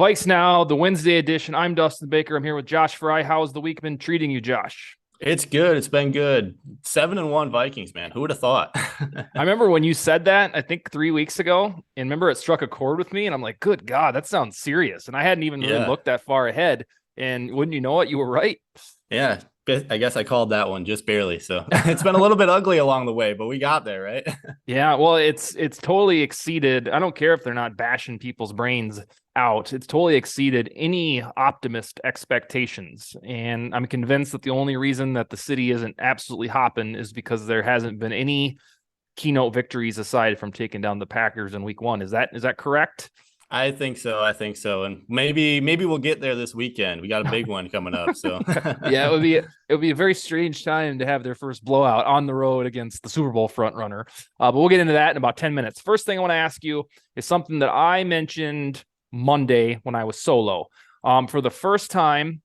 VikesNow, the Wednesday edition. I'm Dustin Baker. I'm here with Josh Frey. How's the week been treating you, Josh? It's good. It's been good. 7-1 Vikings, man. Who would have thought? I remember when you said that, I think 3 weeks ago, and remember it struck a chord with me, and I'm like, good God, that sounds serious. And I hadn't even really Yeah. looked that far ahead. And wouldn't you know it, you were right. Yeah. I guess I called that one just barely. So it's been a little bit ugly along the way, but we got there, right? Yeah, well, it's totally exceeded. I don't care if they're not bashing people's brains out. It's totally exceeded any optimist expectations. And I'm convinced that the only reason that the city isn't absolutely hopping is because there hasn't been any keynote victories aside from taking down the Packers in week 1. Is that correct? I think so. I think so. And maybe we'll get there this weekend. We got a big one coming up. So Yeah, it would be a very strange time to have their first blowout on the road against the Super Bowl front runner. But we'll get into that in about 10 minutes. First thing I want to ask you is something that I mentioned Monday when I was solo. For the first time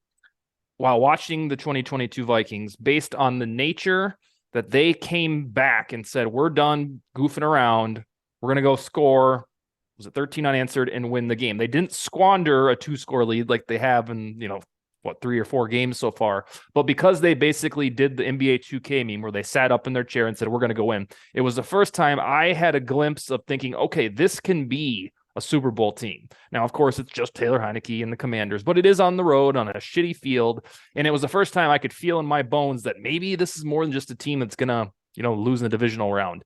while watching the 2022 Vikings, based on the nature that they came back and said, we're done goofing around. We're going to go score. Was it 13 unanswered and win the game? They didn't squander a 2-score lead like they have in, 3 or 4 games so far. But because they basically did the NBA 2K meme where they sat up in their chair and said, we're going to go in. It was the first time I had a glimpse of thinking, okay, this can be a Super Bowl team. Now, of course, it's just Taylor Heineke and the Commanders, but it is on the road on a shitty field. And it was the first time I could feel in my bones that maybe this is more than just a team that's going to, lose in the divisional round.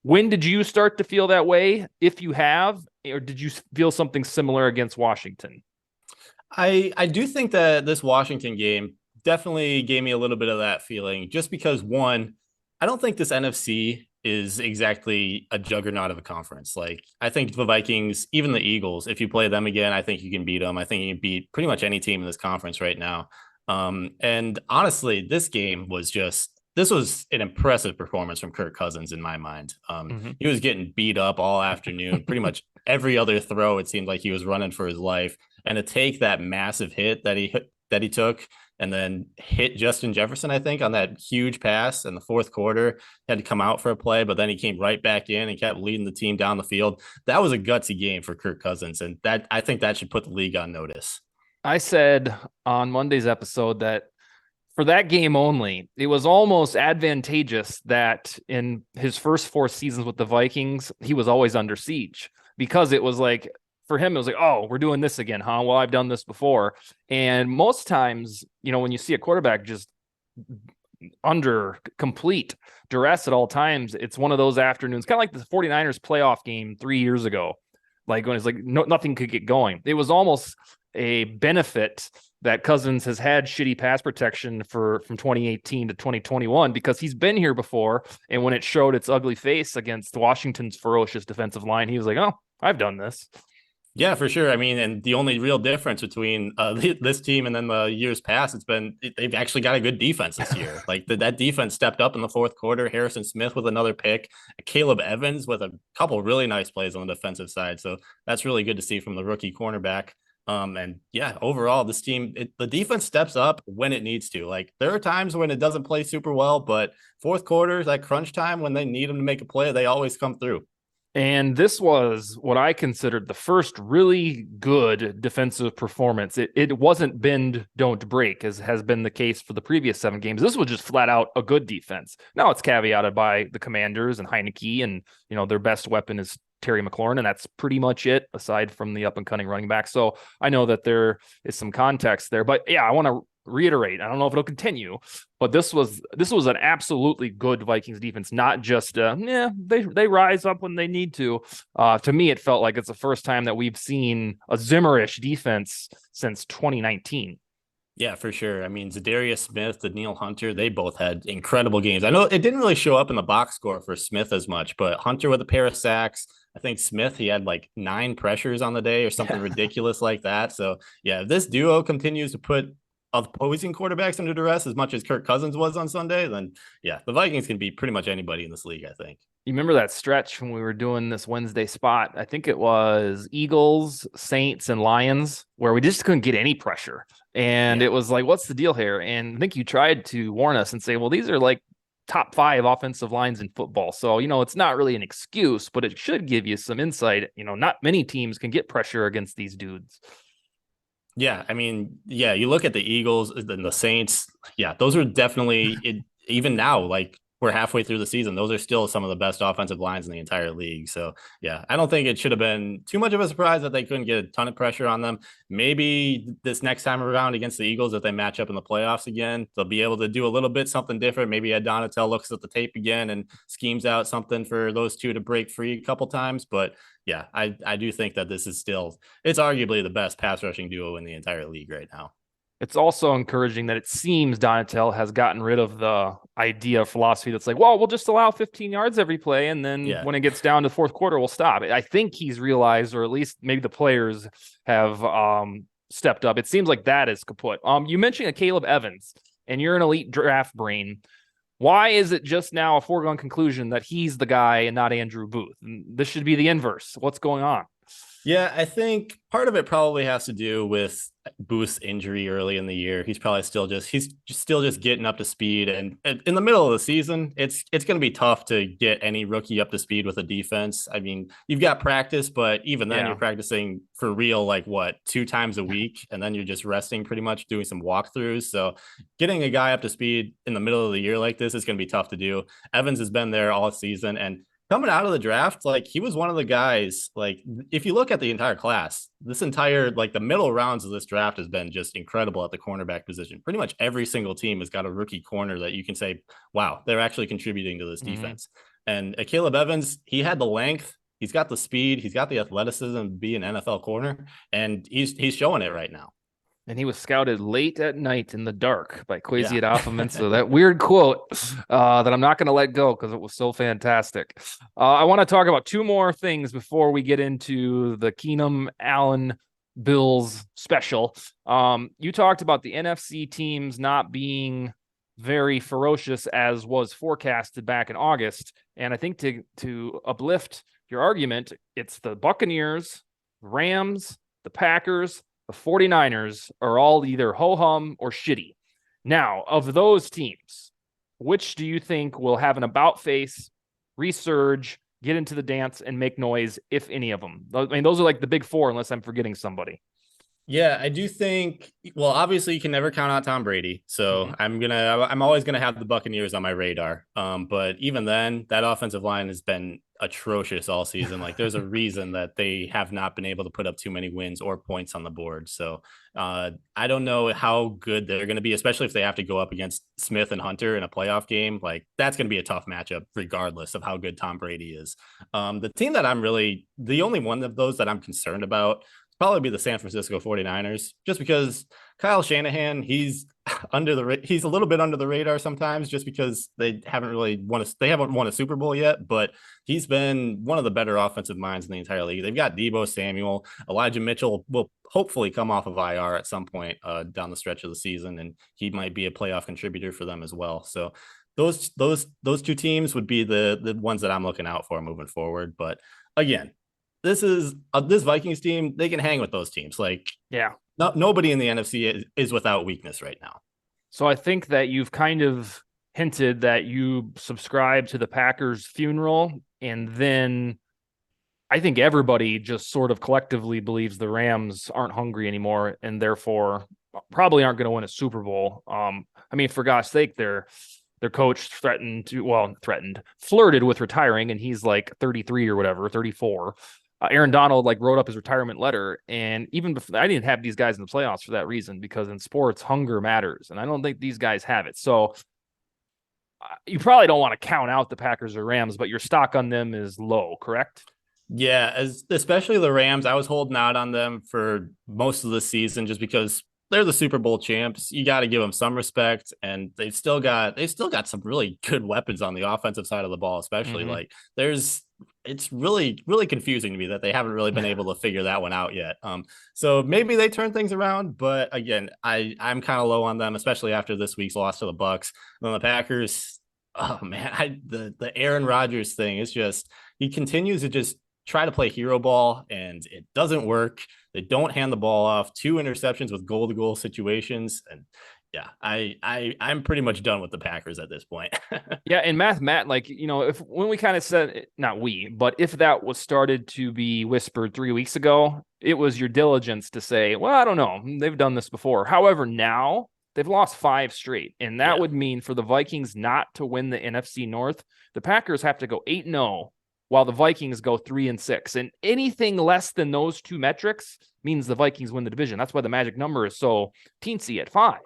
When did you start to feel that way, if you have, or did you feel something similar against Washington? I do think that this Washington game definitely gave me a little bit of that feeling just because one, I don't think this NFC is exactly a juggernaut of a conference. Like I think the Vikings, even the Eagles, if you play them again, I think you can beat them. I think you can beat pretty much any team in this conference right now. And honestly, this was an impressive performance from Kirk Cousins in my mind. He was getting beat up all afternoon, pretty much every other throw. It seemed like he was running for his life, and to take that massive hit that he took, and then hit Justin Jefferson, I think, on that huge pass in the fourth quarter, had to come out for a play, but then he came right back in and kept leading the team down the field. That was a gutsy game for Kirk Cousins, and that I think that should put the league on notice. I said on Monday's episode that for that game only, it was almost advantageous that in his first 4 seasons with the Vikings, he was always under siege because it was like, for him, it was like, oh, we're doing this again, huh? Well, I've done this before. And most times, when you see a quarterback just under complete duress at all times, it's one of those afternoons, kind of like the 49ers playoff game 3 years ago, like when it's like nothing could get going. It was almost a benefit that Cousins has had shitty pass protection from 2018 to 2021 because he's been here before. And when it showed its ugly face against Washington's ferocious defensive line, he was like, oh, I've done this. Yeah, for sure. I mean, and the only real difference between this team and then the years past, they've actually got a good defense this year. Like that defense stepped up in the fourth quarter. Harrison Smith with another pick, Caleb Evans with a couple really nice plays on the defensive side. So that's really good to see from the rookie cornerback. And yeah, overall, this team, the defense steps up when it needs to. Like there are times when it doesn't play super well, but fourth quarter, that crunch time when they need them to make a play, they always come through. And this was what I considered the first really good defensive performance. It wasn't bend, don't break, as has been the case for the previous 7 games. This was just flat out a good defense. Now it's caveated by the Commanders and Heineke, and their best weapon is Terry McLaurin, and that's pretty much it, aside from the up-and-coming running back. So I know that there is some context there. But yeah, I want to reiterate, I don't know if it'll continue, but this was an absolutely good Vikings defense, not just they rise up when they need to. To me, it felt like it's the first time that we've seen a Zimmerish defense since 2019. Yeah, for sure. I mean, Zadarius Smith, Daniil Hunter, they both had incredible games. I know it didn't really show up in the box score for Smith as much, but Hunter with a pair of sacks. I think Smith, he had like 9 pressures on the day or something ridiculous like that. So yeah, if this duo continues to put opposing quarterbacks under duress as much as Kirk Cousins was on Sunday, then yeah, the Vikings can beat pretty much anybody in this league, I think. You remember that stretch when we were doing this Wednesday spot? I think it was Eagles, Saints, and Lions, where we just couldn't get any pressure. And Yeah. it was like, what's the deal here? And I think you tried to warn us and say, well, these are like top 5 offensive lines in football. So, it's not really an excuse, but it should give you some insight. Not many teams can get pressure against these dudes. Yeah, I mean, yeah, you look at the Eagles and the Saints. Yeah, those are definitely it. Even now, like we're halfway through the season, those are still some of the best offensive lines in the entire league. So yeah, I don't think it should have been too much of a surprise that they couldn't get a ton of pressure on them. Maybe this next time around against the Eagles, if they match up in the playoffs again, they'll be able to do a little bit something different. Maybe Donatel looks at the tape again and schemes out something for those two to break free a couple times. But yeah, I do think that this is still it's arguably the best pass rushing duo in the entire league right now. It's also encouraging that it seems Donatel has gotten rid of the idea philosophy that's like, well, we'll just allow 15 yards every play, and then Yeah. when it gets down to the fourth quarter, we'll stop. I think he's realized, or at least maybe the players have stepped up. It seems like that is kaput. You mentioned a Caleb Evans, and you're an elite draft brain. Why is it just now a foregone conclusion that he's the guy and not Andrew Booth? And this should be the inverse. What's going on? Yeah, I think part of it probably has to do with Booth's injury early in the year. He's still just getting up to speed, and in the middle of the season, it's going to be tough to get any rookie up to speed with a defense. I mean, you've got practice, but even then, you're Yeah. practicing for real, like what 2 times a week, and then you're just resting pretty much, doing some walkthroughs. So, getting a guy up to speed in the middle of the year like this is going to be tough to do. Evans has been there all season, and coming out of the draft, like he was one of the guys, like if you look at the entire class, this entire like the middle rounds of this draft has been just incredible at the cornerback position. Pretty much every single team has got a rookie corner that you can say, wow, they're actually contributing to this Mm-hmm. defense. And Caleb Evans, he had the length, he's got the speed, he's got the athleticism to be an NFL corner, and he's showing it right now. And he was scouted late at night in the dark by Kwesi Yeah. Adolphus. That weird quote that I'm not going to let go because it was so fantastic. I want to talk about two more things before we get into the Keenum Allen Bills special. You talked about the NFC teams not being very ferocious as was forecasted back in August. And I think to uplift your argument, it's the Buccaneers, Rams, the Packers, the 49ers are all either ho-hum or shitty. Now, of those teams, which do you think will have an about face, resurge, get into the dance, and make noise, if any of them? I mean, those are like the big four, unless I'm forgetting somebody. Yeah, I do think. Well, obviously, you can never count out Tom Brady, so Mm-hmm. I'm always gonna have the Buccaneers on my radar. But even then, that offensive line has been atrocious all season. Like, there's a reason that they have not been able to put up too many wins or points on the board. So, I don't know how good they're going to be, especially if they have to go up against Smith and Hunter in a playoff game. Like, that's going to be a tough matchup, regardless of how good Tom Brady is. The team that the only one of those that I'm concerned about probably be the San Francisco 49ers, just because Kyle Shanahan, he's a little bit under the radar sometimes just because they haven't won a Super Bowl yet, but he's been one of the better offensive minds in the entire league. They've got Deebo Samuel. Elijah Mitchell will hopefully come off of IR at some point down the stretch of the season, and he might be a playoff contributor for them as well. So those two teams would be the ones that I'm looking out for moving forward. But again, this Vikings team. They can hang with those teams. Like, Yeah. nobody in the NFC is without weakness right now. So I think that you've kind of hinted that you subscribe to the Packers funeral, and then I think everybody just sort of collectively believes the Rams aren't hungry anymore and therefore probably aren't going to win a Super Bowl. I mean, for God's sake, their coach flirted with retiring, and he's like 33 or whatever, 34. Aaron Donald like wrote up his retirement letter, and even before I didn't have these guys in the playoffs for that reason, because in sports hunger matters, and I don't think these guys have it. So you probably don't want to count out the Packers or Rams, but your stock on them is low, correct? Yeah, especially the Rams. I was holding out on them for most of the season just because they're the Super Bowl champs. You got to give them some respect, and they've still got some really good weapons on the offensive side of the ball, especially Mm-hmm. like there's it's really confusing to me that they haven't really been able to figure that one out yet. So maybe they turn things around, but again, I'm kind of low on them, especially after this week's loss to the Bucks. And then the Packers, oh man, the Aaron Rodgers thing is just he continues to just try to play hero ball and it doesn't work. They don't hand the ball off, 2 interceptions with goal to goal situations. And Yeah, I'm pretty much done with the Packers at this point. Yeah, and Matt, like, if when we kind of said, not we, but if that was started to be whispered 3 weeks ago, it was your diligence to say, well, I don't know, they've done this before. However, now they've lost 5 straight, and that Yeah. would mean for the Vikings not to win the NFC North, the Packers have to go 8-0 while the Vikings go 3-6. And anything less than those two metrics means the Vikings win the division. That's why the magic number is so teensy at 5.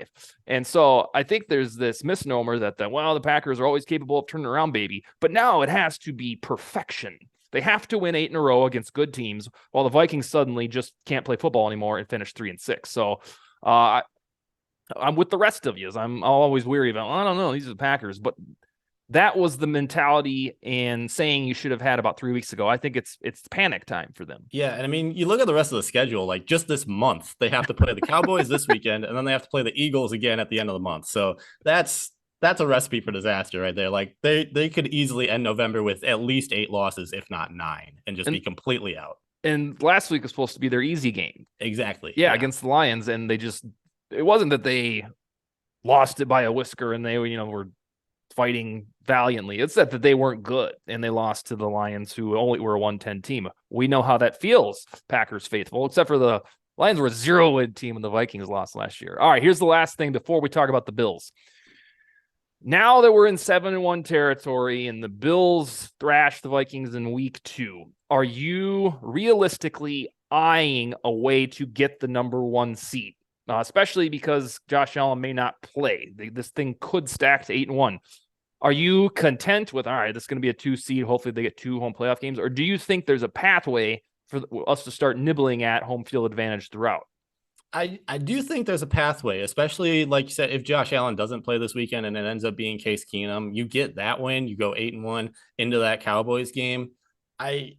And so I think there's this misnomer that the Packers are always capable of turning around, baby. But now it has to be perfection. They have to win 8 in a row against good teams, while the Vikings suddenly just can't play football anymore and finish 3-6. So I'm with the rest of you. I'm always weary about, I don't know, these are the Packers, but that was the mentality and saying you should have had about 3 weeks ago. I think it's panic time for them. Yeah, and I mean, you look at the rest of the schedule, like just this month, they have to play the Cowboys this weekend, and then they have to play the Eagles again at the end of the month. So that's a recipe for disaster right there. Like they could easily end November with at least 8 losses, if not 9, and just be completely out. And last week was supposed to be their easy game. Exactly. Yeah, against the Lions, and it wasn't that they lost it by a whisker and they were fighting valiantly. It's that they weren't good and they lost to the Lions, who only were a 110 team. We know how that feels, Packers faithful, except for the Lions were a 0-win team and the Vikings lost last year. All right, here's the last thing before we talk about the Bills. Now that we're in 7-1 territory and the Bills thrashed the Vikings in week 2, are you realistically eyeing a way to get the number 1 seed? Especially because Josh Allen may not play. This thing could stack to 8-1. Are you content with, all right, this is going to be a 2 seed. Hopefully they get 2 home playoff games. Or do you think there's a pathway for us to start nibbling at home field advantage throughout? I do think there's a pathway, especially like you said, if Josh Allen doesn't play this weekend and it ends up being Case Keenum, you get that win, you go 8-1 into that Cowboys game. I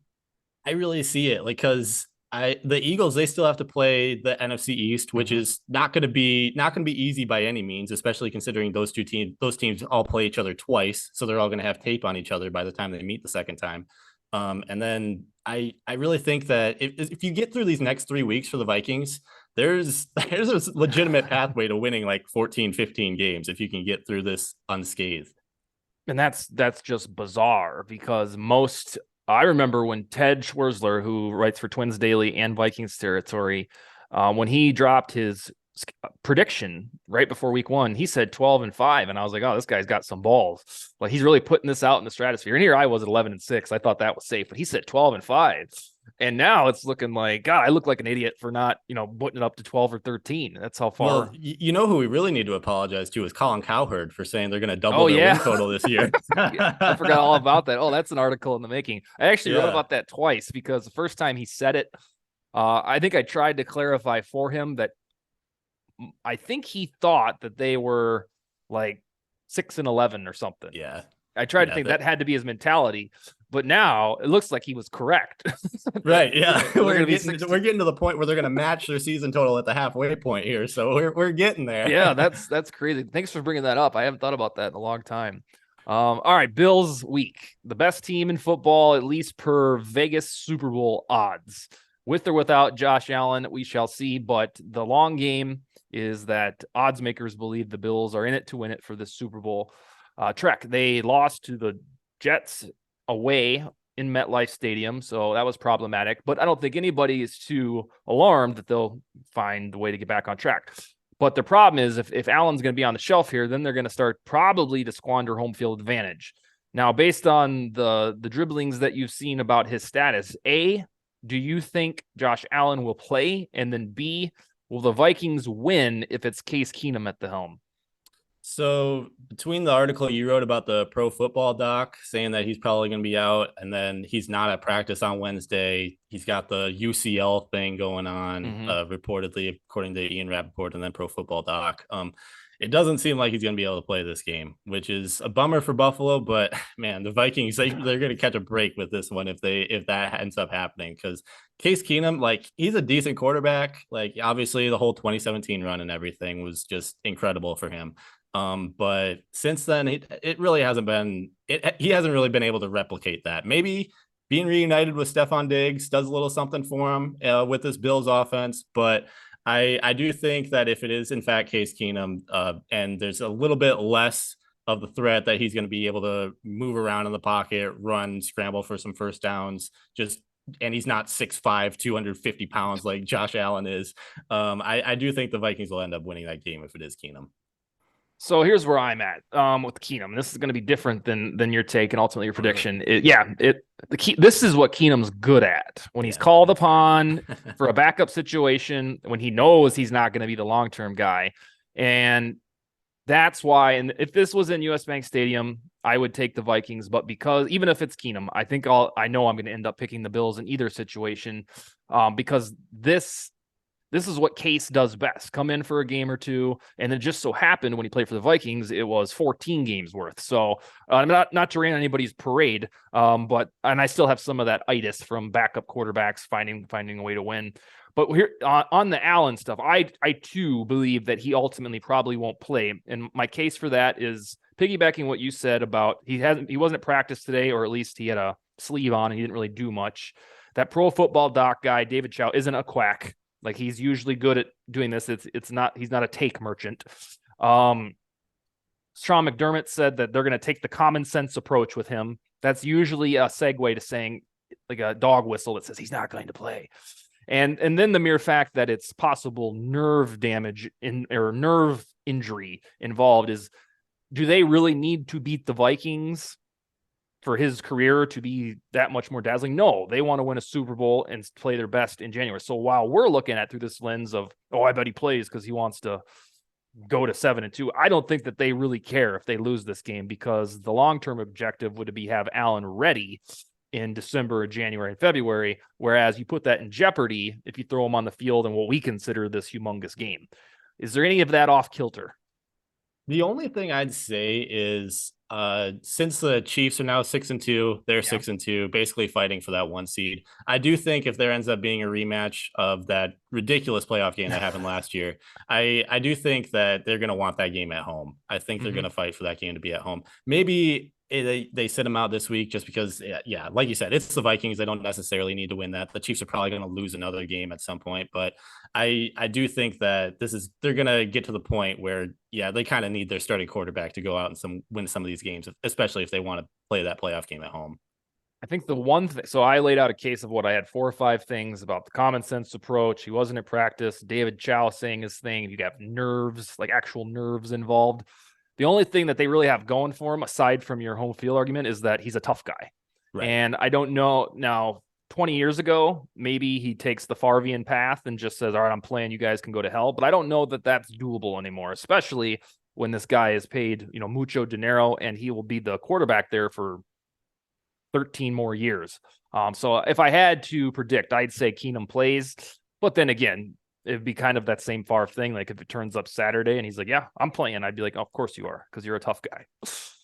really see it, like, because the Eagles, they still have to play the NFC East, which is not going to be easy by any means, especially considering those teams all play each other twice, so they're all going to have tape on each other by the time they meet the second time. And then I really think that if you get through these next 3 weeks for the Vikings, there's a legitimate pathway to winning like 14, 15 games if you can get through this unscathed. And that's just bizarre, because I remember when Ted Schwerzler, who writes for Twins Daily and Vikings Territory, when he dropped his prediction right before week 1, he said 12-5. And I was like, oh, this guy's got some balls. Like, he's really putting this out in the stratosphere. And here I was at 11-6. I thought that was safe, but he said 12-5. And now it's looking like, God, I look like an idiot for not, putting it up to 12 or 13. That's how far. Well, you know who we really need to apologize to is Colin Cowherd for saying they're going to double their win total this year. I forgot all about that. Oh, that's an article in the making. I actually wrote about that twice, because the first time he said it, I think I tried to clarify for him that I think he thought that they were like 6-11 or something. Yeah. I tried to think that had to be his mentality, but now it looks like he was correct. Right. Yeah. We're getting to the point where they're going to match their season total at the halfway point here. So we're getting there. Yeah, that's crazy. Thanks for bringing that up. I haven't thought about that in a long time. All right, Bills week, the best team in football, at least per Vegas Super Bowl odds. With or without Josh Allen, we shall see. But the long game is that odds makers believe the Bills are in it to win it for this Super Bowl trek. They lost to the Jets away in MetLife Stadium, so that was problematic. But I don't think anybody is too alarmed that they'll find a way to get back on track. But the problem is, if Allen's going to be on the shelf here, then they're going to start probably to squander home field advantage. Now, based on the dribblings that you've seen about his status, A, do you think Josh Allen will play? And then B, will the Vikings win if it's Case Keenum at the helm? So between the article you wrote about the Pro Football Doc saying that he's probably going to be out, and then he's not at practice on Wednesday, he's got the UCL thing going on, reportedly, according to Ian Rappaport and then Pro Football Doc. It doesn't seem like he's going to be able to play this game, which is a bummer for Buffalo. But man, the Vikings, they're going to catch a break with this one if that ends up happening, because Case Keenum, like, he's a decent quarterback. Like, obviously the whole 2017 run and everything was just incredible for him. But since then, it really hasn't been. He hasn't really been able to replicate that. Maybe being reunited with Stephon Diggs does a little something for him with this Bills offense, but I do think that if it is in fact Case Keenum, and there's a little bit less of the threat that he's going to be able to move around in the pocket, run, scramble for some first downs, and he's not 6'5", 250 pounds like Josh Allen is. I do think the Vikings will end up winning that game if it is Keenum. So here's where I'm at with Keenum. This is going to be different than your take and ultimately your prediction. This is what Keenum's good at. When he's called upon for a backup situation, when he knows he's not going to be the long-term guy. And that's why, and if this was in US Bank Stadium, I would take the Vikings. But because even if it's Keenum, I know I'm going to end up picking the Bills in either situation, because this is what Case does best. Come in for a game or two, and it just so happened when he played for the Vikings, it was 14 games worth. So not to rain on anybody's parade, and I still have some of that itis from backup quarterbacks finding a way to win. But here on the Allen stuff, I too believe that he ultimately probably won't play. And my case for that is piggybacking what you said about he wasn't at practice today, or at least he had a sleeve on and he didn't really do much. That Pro Football Doc guy, David Chow, isn't a quack. Like, he's usually good at doing this. He's not a take merchant. Sean McDermott said that they're going to take the common sense approach with him. That's usually a segue to saying, like, a dog whistle that says he's not going to play. And then the mere fact that it's possible nerve damage or nerve injury involved is, do they really need to beat the Vikings for his career to be that much more dazzling? No, they want to win a Super Bowl and play their best in January. So while we're looking at through this lens of, oh, I bet he plays because he wants to go to 7-2, I don't think that they really care if they lose this game, because the long-term objective would be have Allen ready in December, January, and February. Whereas you put that in jeopardy if you throw him on the field in what we consider this humongous game. Is there any of that off kilter? The only thing I'd say is, since the Chiefs are now 6-2, they're 6-2, basically fighting for that 1 seed. I do think if there ends up being a rematch of that ridiculous playoff game that happened last year, I do think that they're going to want that game at home. I think they're going to fight for that game to be at home. Maybe they sit them out this week just because, like you said, it's the Vikings. They don't necessarily need to win that. The Chiefs are probably going to lose another game at some point, but I do think that they're going to get to the point where, they kind of need their starting quarterback to go out and win some of these games, especially if they want to play that playoff game at home. I think the one thing, so I laid out a case of what I had 4 or 5 things about the common sense approach. He wasn't at practice. David Chow saying his thing. You got nerves, like actual nerves involved. The only thing that they really have going for him, aside from your home field argument, is that he's a tough guy. Right. And I don't know now, 20 years ago, maybe he takes the Farvian path and just says, all right, I'm playing, you guys can go to hell. But I don't know that that's doable anymore, especially when this guy is paid, mucho dinero, and he will be the quarterback there for 13 more years. So if I had to predict, I'd say Keenum plays. But then again, it'd be kind of that same Favre thing. Like, if it turns up Saturday and he's like, yeah, I'm playing, I'd be like, oh, of course you are, because you're a tough guy.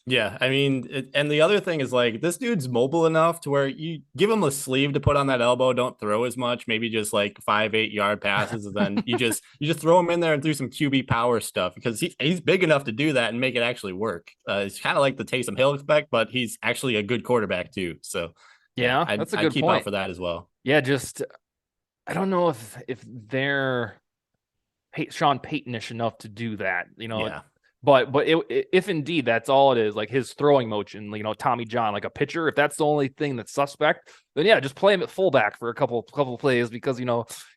Yeah, I mean, and the other thing is, like, this dude's mobile enough to where you give him a sleeve to put on that elbow, don't throw as much, maybe just like 5-8 yard passes, and then you just throw him in there and do some QB power stuff, because he's big enough to do that and make it actually work. It's kind of like the Taysom Hill effect, but he's actually a good quarterback too. So that's a good keep point out for that as well. Yeah, just I don't know if they're Sean Payton-ish enough to do that, But if indeed that's all it is, like his throwing motion, Tommy John, like a pitcher, if that's the only thing that's suspect, then just play him at fullback for a couple plays, because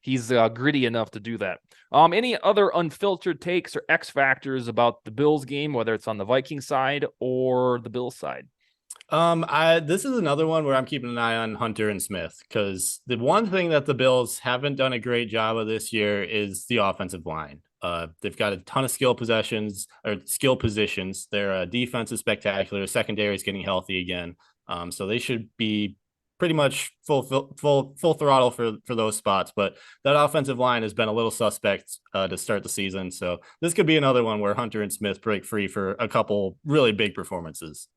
he's gritty enough to do that. Any other unfiltered takes or X factors about the Bills game, whether it's on the Viking side or the Bills side? This is another one where I'm keeping an eye on Hunter and Smith, because the one thing that the Bills haven't done a great job of this year is the offensive line. They've got a ton of skill positions. Their defense is spectacular. Secondary is getting healthy again. So they should be pretty much full throttle for those spots. But that offensive line has been a little suspect to start the season. So this could be another one where Hunter and Smith break free for a couple really big performances.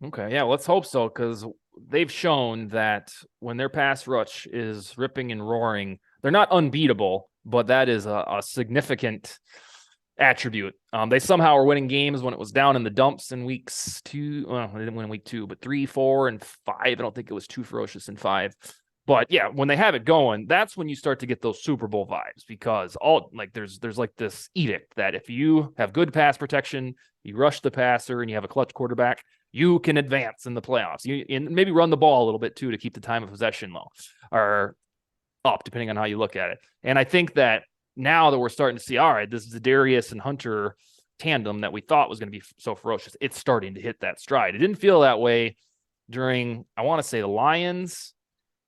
Okay, yeah, let's hope so, because they've shown that when their pass rush is ripping and roaring, they're not unbeatable, but that is a significant attribute. They somehow are winning games when it was down in the dumps in weeks 2. Well, they didn't win week 2, but 3, 4, and 5. I don't think it was too ferocious in 5. But yeah, when they have it going, that's when you start to get those Super Bowl vibes, because there's like this edict that if you have good pass protection, you rush the passer, and you have a clutch quarterback, you can advance in the playoffs. And maybe run the ball a little bit too to keep the time of possession low or up, depending on how you look at it. And I think that now that we're starting to see, all right, this is the Darius and Hunter tandem that we thought was going to be so ferocious, it's starting to hit that stride. It didn't feel that way during, I want to say, the Lions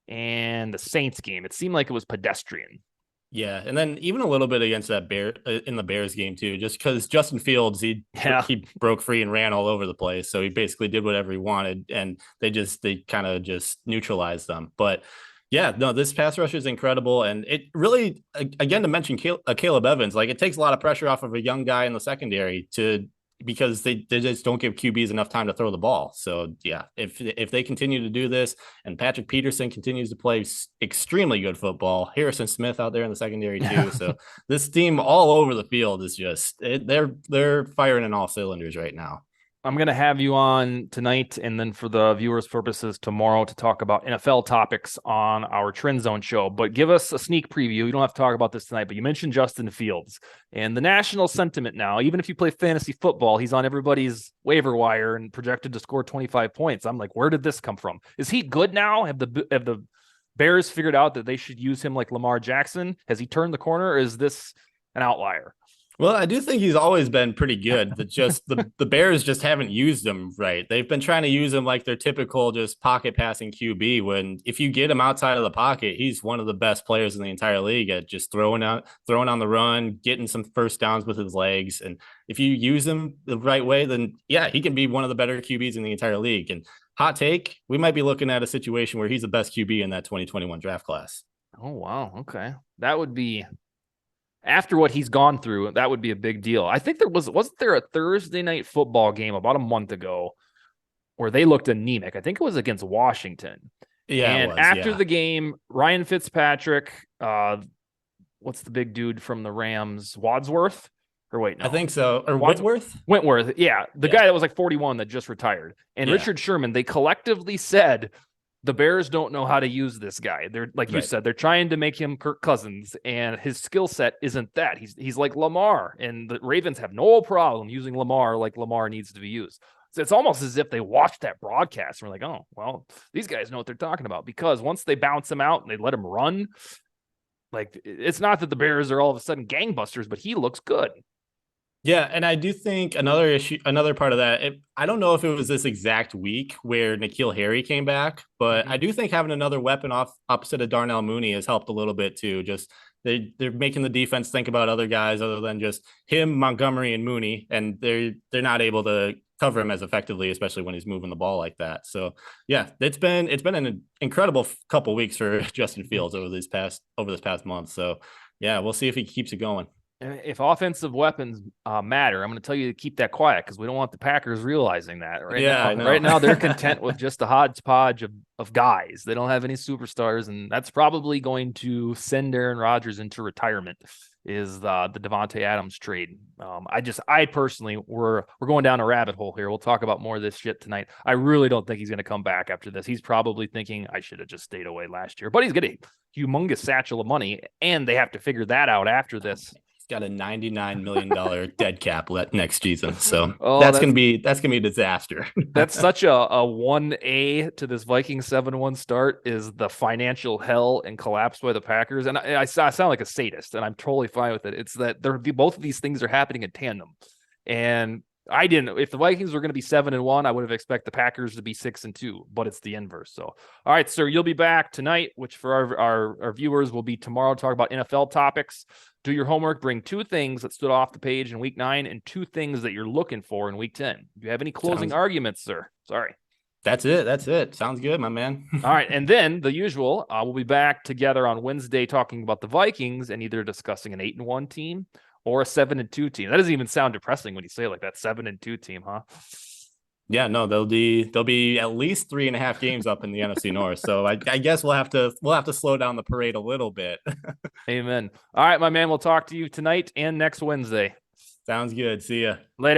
and the Saints game. It seemed like it was pedestrian. Yeah, and then even a little bit against that in the Bears game too, just because Justin Fields he broke free and ran all over the place, so he basically did whatever he wanted, and they kind of just neutralized them. But yeah, no, this pass rush is incredible, and it really, again, to mention Caleb Evans, like it takes a lot of pressure off of a young guy in the secondary because they just don't give QBs enough time to throw the ball. So yeah, if they continue to do this and Patrick Peterson continues to play extremely good football, Harrison Smith out there in the secondary too. So this team all over the field is just they're firing in all cylinders right now. I'm going to have you on tonight and then for the viewers' purposes tomorrow to talk about NFL topics on our Trend Zone show. But give us a sneak preview. You don't have to talk about this tonight, but you mentioned Justin Fields. And the national sentiment now, even if you play fantasy football, he's on everybody's waiver wire and projected to score 25 points. I'm like, where did this come from? Is he good now? Have the Bears figured out that they should use him like Lamar Jackson? Has he turned the corner, or is this an outlier? Well, I do think he's always been pretty good. That just the Bears just haven't used him right. They've been trying to use him like their typical just pocket passing QB. When if you get him outside of the pocket, he's one of the best players in the entire league at just throwing on the run, getting some first downs with his legs. And if you use him the right way, then yeah, he can be one of the better QBs in the entire league. And hot take, we might be looking at a situation where he's the best QB in that 2021 draft class. Oh wow, okay, that would be. After what he's gone through, that would be a big deal. I think wasn't there a Thursday night football game about a month ago where they looked anemic? I think it was against Washington. Yeah. And after the game, Ryan Fitzpatrick, what's the big dude from the Rams? Wadsworth? Or wait, no. I think so. Or Wentworth? Wentworth. Yeah. The guy that was like 41 that just retired. And Richard Sherman, they collectively said, the Bears don't know how to use this guy. They're like you said, they're trying to make him Kirk Cousins, and his skill set isn't that. He's like Lamar, and the Ravens have no problem using Lamar like Lamar needs to be used. So it's almost as if they watched that broadcast and were like, oh, well, these guys know what they're talking about, because once they bounce him out and they let him run, like it's not that the Bears are all of a sudden gangbusters, but he looks good. Yeah, and I do think another part of that, I don't know if it was this exact week where N'Keal Harry came back, but I do think having another weapon opposite of Darnell Mooney has helped a little bit too. Just they're making the defense think about other guys other than just him, Montgomery, and Mooney, and they're not able to cover him as effectively, especially when he's moving the ball like that. So yeah, it's been an incredible couple weeks for Justin Fields over this past month. So yeah, we'll see if he keeps it going. If offensive weapons matter, I'm going to tell you to keep that quiet, because we don't want the Packers realizing that. Right now, they're content with just a hodgepodge of guys. They don't have any superstars, and that's probably going to send Aaron Rodgers into retirement. Is the Devontae Adams trade? I personally, we're going down a rabbit hole here. We'll talk about more of this shit tonight. I really don't think he's going to come back after this. He's probably thinking, I should have just stayed away last year. But he's getting a humongous satchel of money, and they have to figure that out after this. Got a $99 million dead cap next season, so that's gonna be a disaster. That's such a 1A to this Vikings 7-1 start, is the financial hell and collapse by the Packers. And I sound like a sadist, and I'm totally fine with it. It's that both of these things are happening in tandem. And if the Vikings were going to be 7-1, I would have expected the Packers to be 6-2, but it's the inverse. So, all right, sir, you'll be back tonight, which for our viewers will be tomorrow, to talk about NFL topics. Do your homework, bring 2 things that stood off the page in week 9 and 2 things that you're looking for in week 10. Do you have any closing arguments, sir? Sorry. That's it. Sounds good, my man. All right. And then the usual, we'll be back together on Wednesday talking about the Vikings and either discussing an 8-1 team or a 7-2 team. That doesn't even sound depressing when you say it like that. 7-2 team, huh? Yeah, no, they'll be at least 3.5 games up in the NFC North. So I guess we'll have to slow down the parade a little bit. Amen. All right, my man. We'll talk to you tonight and next Wednesday. Sounds good. See ya Later.